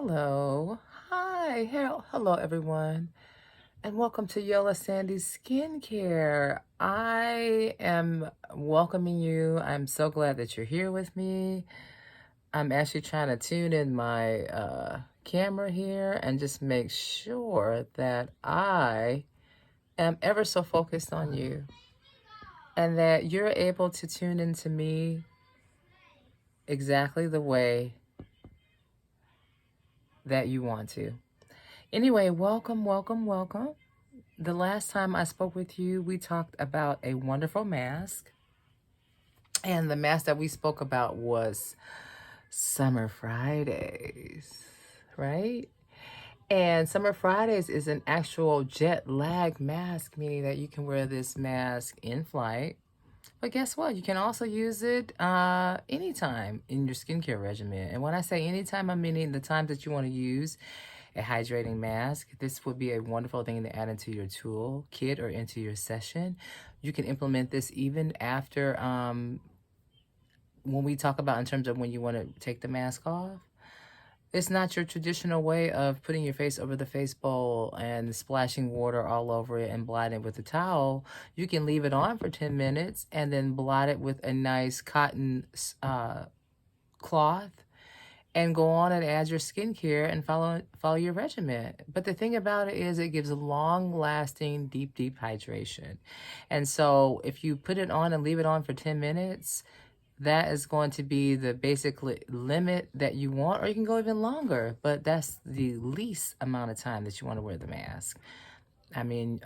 Hello. Hi. Hello, everyone. And welcome to Yola Sandy Skincare. I am welcoming you. I'm so glad that you're here with me. I'm actually trying to tune in my camera here and just make sure that I am ever so focused on you and that you're able to tune into me exactly the way that you want to. Anyway, welcome, welcome, welcome. The last time I spoke with you, we talked about a wonderful mask. And the mask that we spoke about was Summer Fridays, right? And Summer Fridays is an actual jet lag mask, meaning that you can wear this mask in flight. But guess what? You can also use it anytime in your skincare regimen. And when I say anytime, I'm meaning the times that you want to use a hydrating mask. This would be a wonderful thing to add into your tool kit or into your session. You can implement this even after when we talk about in terms of when you want to take the mask off. It's not your traditional way of putting your face over the face bowl and splashing water all over it and blotting it with a towel. You can leave it on for 10 minutes and then blot it with a nice cotton cloth and go on and add your skincare and follow your regimen. But the thing about it is it gives long-lasting, deep hydration. And so if you put it on and leave it on for 10 minutes, that is going to be the basic limit that you want, or you can go even longer, but that's the least amount of time that you want to wear the mask. I mean,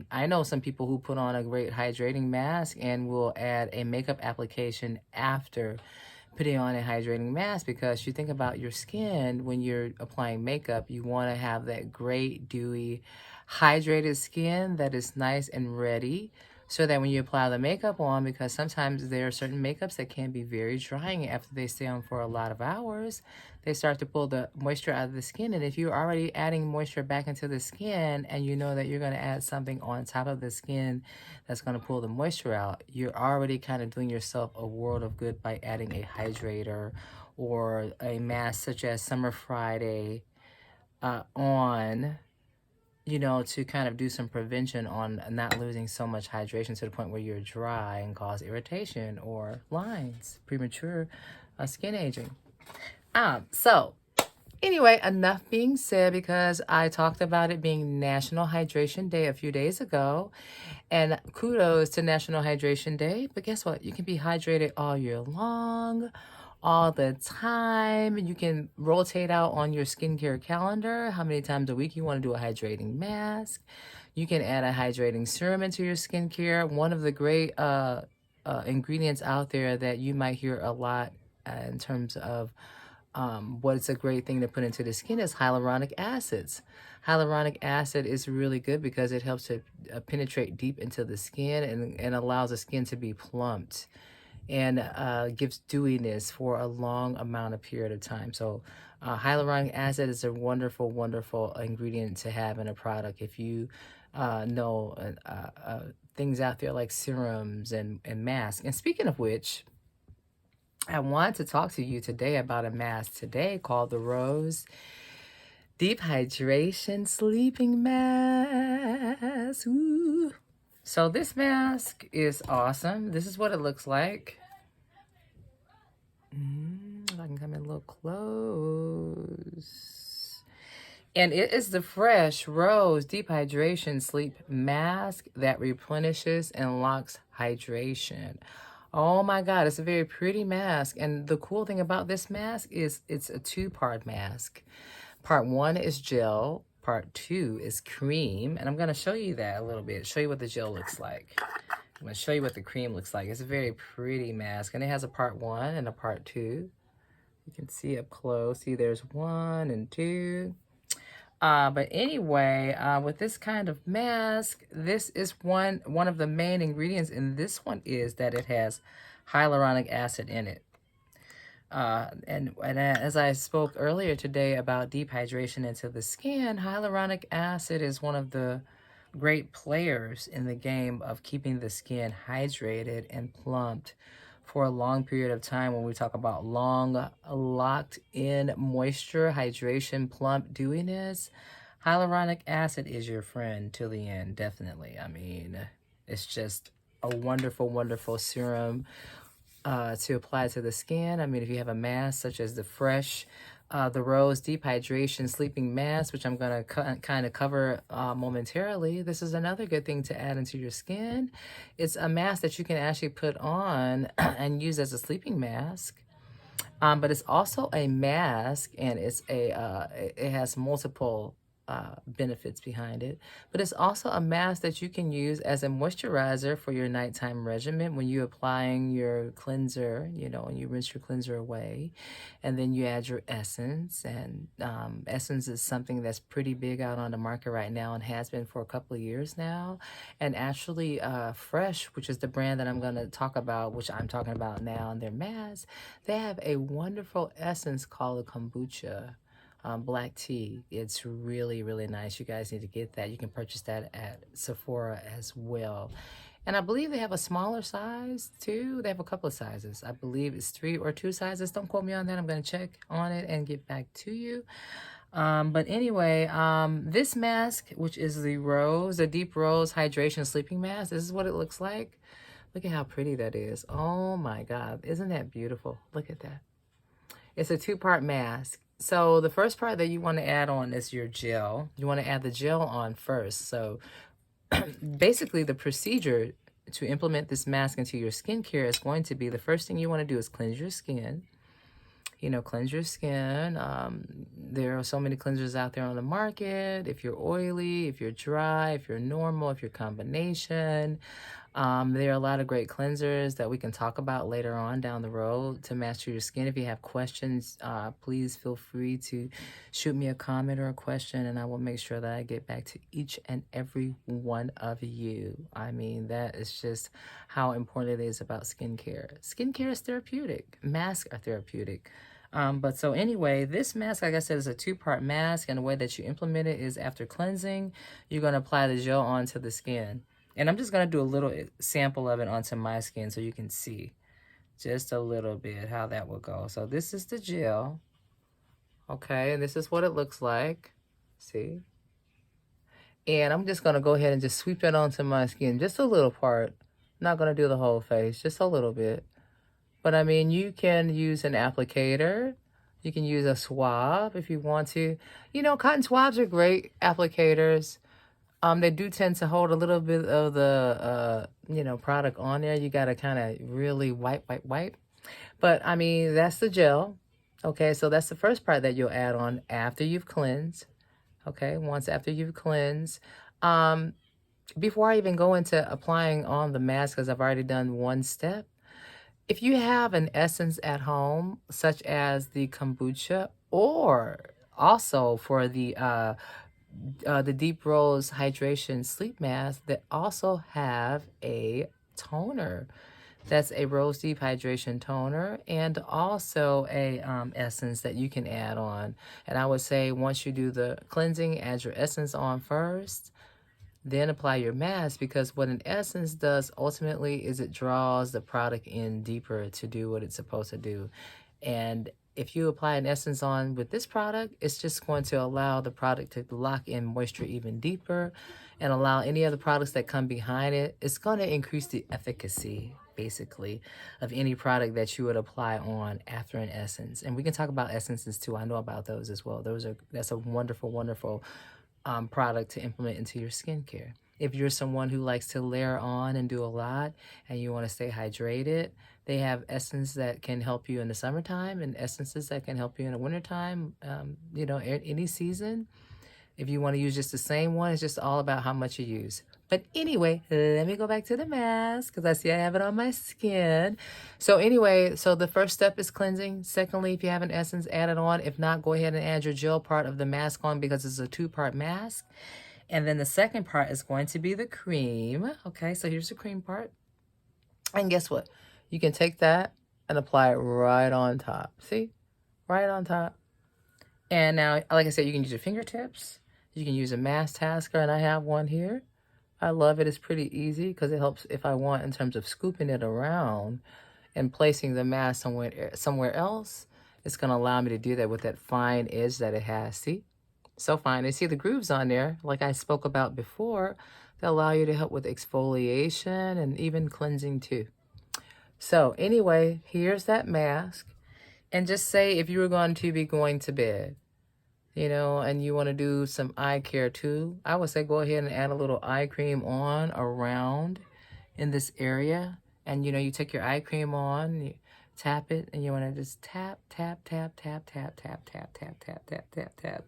I know some people who put on a great hydrating mask and will add a makeup application after putting on a hydrating mask, because you think about your skin when you're applying makeup, you want to have that great, dewy, hydrated skin that is nice and ready so that when you apply the makeup on, because sometimes there are certain makeups that can be very drying after they stay on for a lot of hours, they start to pull the moisture out of the skin. And if you're already adding moisture back into the skin and you know that you're going to add something on top of the skin that's going to pull the moisture out, you're already kind of doing yourself a world of good by adding a hydrator or a mask such as Summer Friday on, to kind of do some prevention on not losing so much hydration to the point where you're dry and cause irritation or lines, premature skin aging. So anyway, enough being said, because I talked about it being National Hydration Day a few days ago, and kudos to National Hydration Day. But guess what? You can be hydrated all year long, all the time. You can rotate out on your skincare calendar how many times a week you want to do a hydrating mask. You can add a hydrating serum into your skincare. One of the great ingredients out there that you might hear a lot in terms of what's a great thing to put into the skin is hyaluronic acids. Hyaluronic acid is really good because it helps to penetrate deep into the skin and allows the skin to be plumped and gives dewiness for a long amount of period of time. So hyaluronic acid is a wonderful, wonderful ingredient to have in a product. If you know things out there like serums and masks. And speaking of which, I want to talk to you today about a mask today called the Rose Deep Hydration Sleeping Mask. Ooh. So this mask is awesome. This is what it looks like. If I can come in a little close. And it is the Fresh Rose Deep Hydration Sleep Mask that replenishes and locks hydration. Oh my God, it's a very pretty mask. And the cool thing about this mask is it's a two-part mask. Part one is gel, part two is cream. And I'm gonna show you that a little bit, show you what the gel looks like. I'm gonna show you what the cream looks like. It's a very pretty mask, and it has a part one and a part two. You can see up close, see there's one and two. But anyway, with this kind of mask, this is one of the main ingredients in this one is that it has hyaluronic acid in it. And as I spoke earlier today about deep hydration into the skin, hyaluronic acid is one of the great players in the game of keeping the skin hydrated and plumped for a long period of time. When we talk about long, locked in moisture, hydration, plump dewiness, hyaluronic acid is your friend till the end, definitely. I mean, it's just a wonderful, wonderful serum to apply to the skin. I mean, if you have a mask such as the Rose Deep Hydration Sleeping Mask, which I'm going to kind of cover momentarily, this is another good thing to add into your skin. It's a mask that you can actually put on and use as a sleeping mask. But it's also a mask, and it has multiple benefits behind it. But it's also a mask that you can use as a moisturizer for your nighttime regimen when you're applying your cleanser, you know, and you rinse your cleanser away. And then you add your essence. And essence is something that's pretty big out on the market right now and has been for a couple of years now. And actually, Fresh, which is the brand that I'm going to talk about, which I'm talking about now, and their mask, they have a wonderful essence called a kombucha. Black tea. It's really, really nice. You guys need to get that. You can purchase that at Sephora as well. And I believe they have a smaller size too. They have a couple of sizes. I believe it's 3 or 2 sizes. Don't quote me on that. I'm going to check on it and get back to you. But anyway, this mask, which is the Deep Rose Hydration Sleeping Mask, this is what it looks like. Look at how pretty that is. Oh my God. Isn't that beautiful? Look at that. It's a 2-part mask. So the first part that you want to add on is your gel. You want to add the gel on first. So basically the procedure to implement this mask into your skincare is going to be, the first thing you want to do is cleanse your skin. You know, cleanse your skin. There are so many cleansers out there on the market. If you're oily, if you're dry, if you're normal, if you're combination. There are a lot of great cleansers that we can talk about later on down the road to master your skin. If you have questions, please feel free to shoot me a comment or a question, and I will make sure that I get back to each and every one of you. I mean, that is just how important it is about skincare. Skincare is therapeutic. Masks are therapeutic. But so anyway, this mask, like I said, is a 2-part mask, and the way that you implement it is after cleansing, you're going to apply the gel onto the skin. And I'm just going to do a little sample of it onto my skin so you can see just a little bit how that will go. So this is the gel. Okay, and this is what it looks like. See? And I'm just going to go ahead and just sweep it onto my skin. Just a little part. Not going to do the whole face. Just a little bit. But I mean, you can use an applicator. You can use a swab if you want to. You know, cotton swabs are great applicators. They do tend to hold a little bit of the, you know, product on there. You got to kind of really wipe. But, I mean, that's the gel. Okay, so that's the first part that you'll add on after you've cleansed. Okay, once after you've cleansed. Before I even go into applying on the mask, because I've already done one step, if you have an essence at home, such as the kombucha, or also for the Deep Rose Hydration Sleep Mask, that also have a toner. That's a Rose Deep Hydration Toner, and also a essence that you can add on. And I would say once you do the cleansing, add your essence on first, then apply your mask, because what an essence does ultimately is it draws the product in deeper to do what it's supposed to do. And if you apply an essence on with this product, it's just going to allow the product to lock in moisture even deeper and allow any other products that come behind it. It's going to increase the efficacy, basically, of any product that you would apply on after an essence. And we can talk about essences too. I know about those as well. That's a wonderful, wonderful product to implement into your skincare. If you're someone who likes to layer on and do a lot and you want to stay hydrated, they have essence that can help you in the summertime and essences that can help you in the wintertime, you know, any season. If you want to use just the same one, it's just all about how much you use. But anyway, let me go back to the mask because I see I have it on my skin. So anyway, so the first step is cleansing. Secondly, if you have an essence, add it on. If not, go ahead and add your gel part of the mask on because it's a 2-part mask. And then the second part is going to be the cream. Okay, so here's the cream part. And guess what? You can take that and apply it right on top. See? Right on top. And now, like I said, you can use your fingertips. You can use a mask tasker, and I have one here. I love it. It's pretty easy because it helps if I want in terms of scooping it around. and placing the mask somewhere else, it's going to allow me to do that with that fine edge that it has. See? So fine. And see the grooves on there, like I spoke about before, that allow you to help with exfoliation and even cleansing too. So anyway, here's that mask. And just say if you were going to be going to bed, you know, and you want to do some eye care too, I would say go ahead and add a little eye cream on around in this area. And, you know, you take your eye cream on, you tap it, and you want to just tap, tap, tap, tap, tap, tap, tap, tap, tap, tap, tap, tap.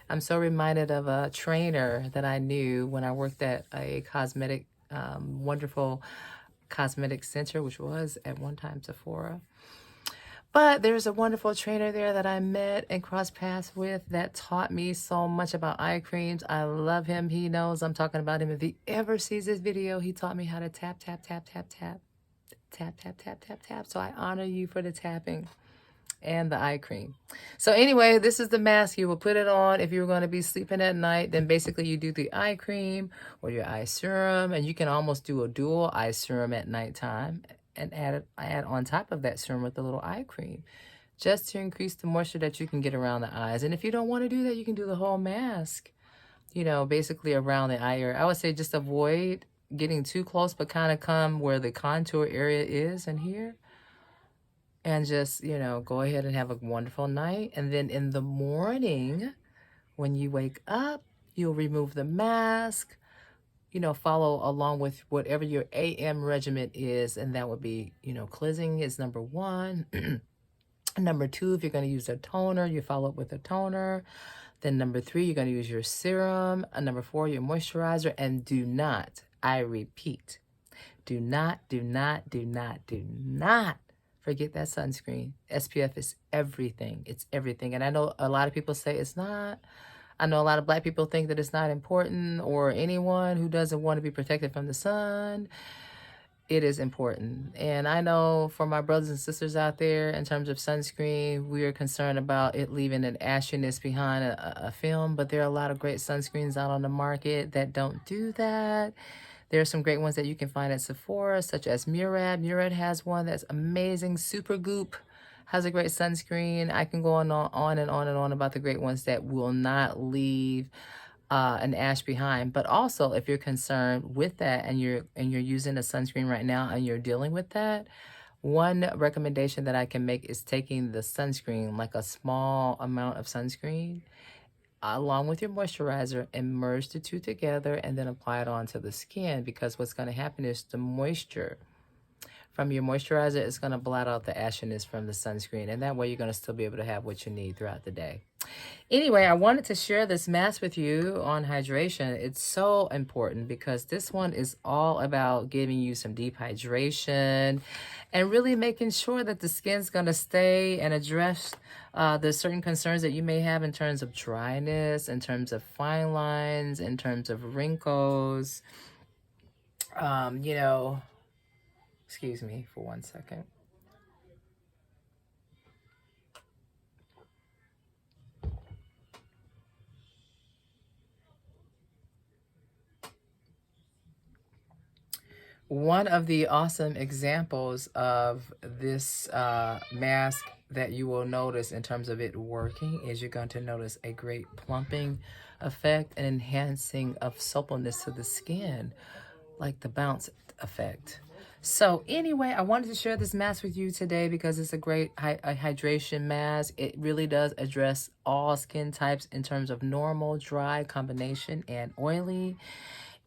I'm so reminded of a trainer that I knew when I worked at a wonderful cosmetic center, which was at one time Sephora. But there's a wonderful trainer there that I met and crossed paths with that taught me so much about eye creams. I love him. He knows I'm talking about him. If he ever sees this video, he taught me how to tap, tap, tap, tap, tap, tap, tap, tap, tap, tap. So I honor you for the tapping and the eye cream. So anyway, this is the mask. You will put it on if you're going to be sleeping at night. Then basically you do the eye cream or your eye serum, and you can almost do a dual eye serum at nighttime and add on top of that serum with a little eye cream, just to increase the moisture that you can get around the eyes. And if you don't want to do that, you can do the whole mask, you know, basically around the eye area. I would say just avoid getting too close, but kind of come where the contour area is in here. And just, you know, go ahead and have a wonderful night. And then in the morning, when you wake up, you'll remove the mask, you know, follow along with whatever your AM regimen is. And that would be, you know, cleansing is number 1. Number 2, if you're going to use a toner, you follow up with a toner. Then number 3, you're going to use your serum. Number 4, your moisturizer. And do not, I repeat, do not forget that sunscreen. SPF is everything. It's everything. And I know a lot of people say it's not. I know a lot of Black people think that it's not important, or anyone who doesn't want to be protected from the sun. It is important. And I know for my brothers and sisters out there, in terms of sunscreen, we are concerned about it leaving an ashiness behind a film. But there are a lot of great sunscreens out on the market that don't do that. There are some great ones that you can find at Sephora, such as Murad. Murad has one that's amazing. Supergoop has a great sunscreen. I can go on and on about the great ones that will not leave an ash behind. But also, if you're concerned with that and you're using a sunscreen right now and you're dealing with that, one recommendation that I can make is taking the sunscreen, like a small amount of sunscreen, along with your moisturizer, and merge the two together and then apply it onto the skin, because what's going to happen is the moisture from your moisturizer is going to blot out the ashiness from the sunscreen, and that way you're going to still be able to have what you need throughout the day. Anyway, I wanted to share this mask with you on hydration. It's so important because this one is all about giving you some deep hydration and really making sure that the skin's going to stay and address the certain concerns that you may have in terms of dryness, in terms of fine lines, in terms of wrinkles. You know, excuse me for 1 second. One of the awesome examples of this mask that you will notice in terms of it working is you're going to notice a great plumping effect and enhancing of suppleness to the skin, like the bounce effect. So anyway, I wanted to share this mask with you today because it's a great hydration mask. It really does address all skin types in terms of normal, dry, combination, and oily.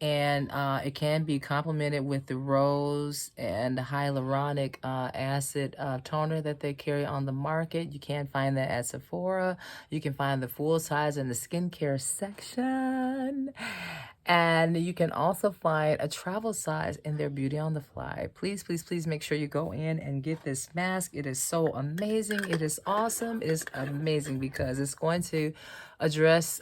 And it can be complemented with the rose and the hyaluronic acid toner that they carry on the market. You can find that at Sephora. You can find the full size in the skincare section. And you can also find a travel size in their Beauty on the Fly. Please, please, please make sure you go in and get this mask. It is so amazing. It is awesome. It is amazing because it's going to address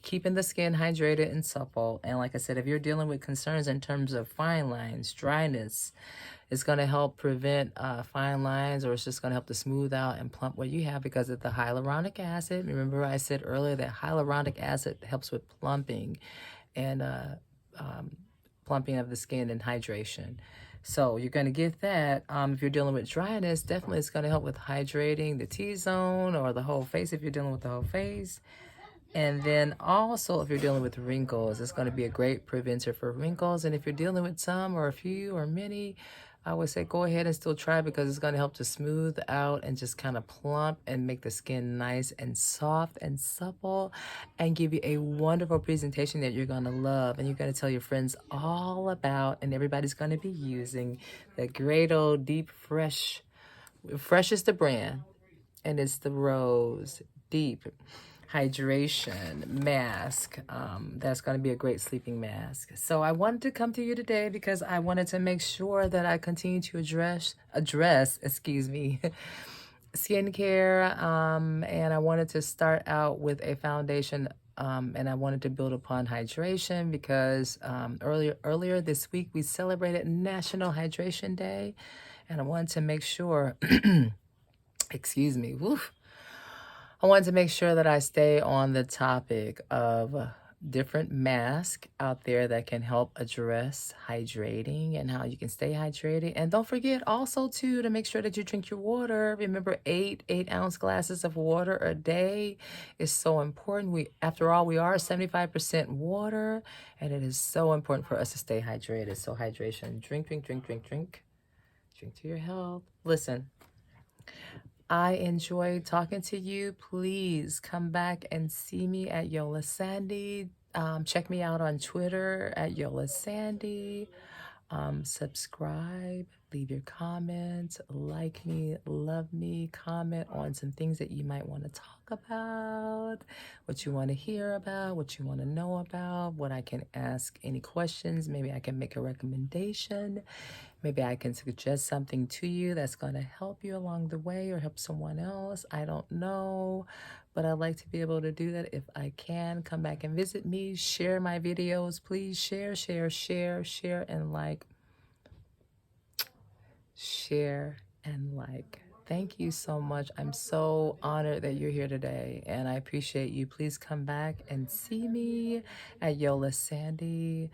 keeping the skin hydrated and supple. And like I said, if you're dealing with concerns in terms of fine lines, dryness, it's going to help prevent fine lines, or it's just going to help to smooth out and plump what you have because of the hyaluronic acid. Remember I said earlier that hyaluronic acid helps with plumping and plumping of the skin and hydration. So you're going to get that. If you're dealing with dryness, definitely it's going to help with hydrating the T-zone or the whole face if you're dealing with the whole face. And then also if you're dealing with wrinkles, it's going to be a great preventer for wrinkles. And if you're dealing with some or a few or many, I would say go ahead and still try, because it's going to help to smooth out and just kind of plump and make the skin nice and soft and supple and give you a wonderful presentation that you're going to love. And you're going to tell your friends all about, and everybody's going to be using the great old Deep Fresh. Fresh is the brand, and it's the Rose Deep Hydration Mask. That's going to be a great sleeping mask. So I wanted to come to you today because I wanted to make sure that I continue to address skincare, and I wanted to start out with a foundation, and I wanted to build upon hydration because earlier this week we celebrated National Hydration Day, and I wanted to make sure excuse me, woof. I wanted to make sure that I stay on the topic of different masks out there that can help address hydrating and how you can stay hydrated. And don't forget also too to make sure that you drink your water. Remember, 8-ounce glasses of water a day is so important. After all, we are 75% water, and it is so important for us to stay hydrated. So hydration, drink to your health. Listen, I enjoy talking to you. Please come back and see me at Yola Sandy. Check me out on Twitter at Yola Sandy. Subscribe, leave your comments, like me, love me, comment on some things that you might want to talk about, what you want to hear about, what you want to know about, what I can ask, any questions. Maybe I can make a recommendation. Maybe I can suggest something to you that's going to help you along the way or help someone else. I don't know, but I'd like to be able to do that if I can. Come back and visit me. Share my videos. Please share, and like. Share and like. Thank you so much. I'm so honored that you're here today, and I appreciate you. Please come back and see me at Yola Sandy.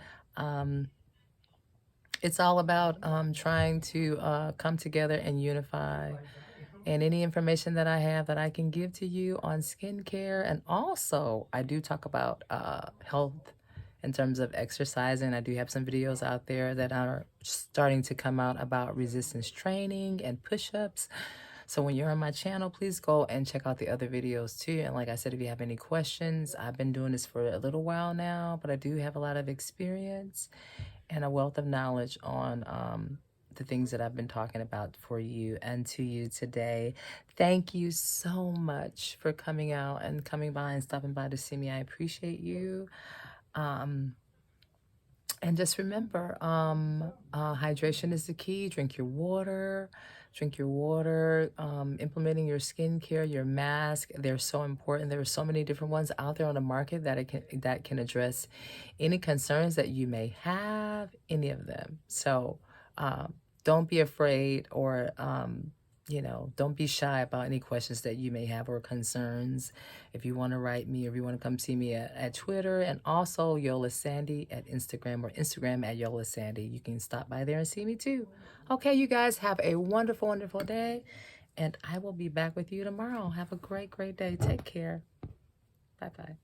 It's all about trying to come together and unify. And any information that I have that I can give to you on skincare, and also I do talk about health in terms of exercising. I do have some videos out there that are starting to come out about resistance training and push-ups. So when you're on my channel, please go and check out the other videos too. And like I said, if you have any questions, I've been doing this for a little while now, but I do have a lot of experience and a wealth of knowledge on the things that I've been talking about for you and to you today. Thank you so much for coming out and coming by and stopping by to see me. I appreciate you. And just remember, hydration is the key. Drink your water. Implementing your skincare, your mask, they're so important. There are so many different ones out there on the market that can address any concerns that you may have, any of them. So don't be afraid, or don't be shy about any questions that you may have or concerns. If you want to write me, or if you want to come see me at Twitter, and also Yola Sandy at Instagram, or Instagram at Yola Sandy. You can stop by there and see me too. Okay, you guys have a wonderful, wonderful day, and I will be back with you tomorrow. Have a great, great day. Take care. Bye-bye.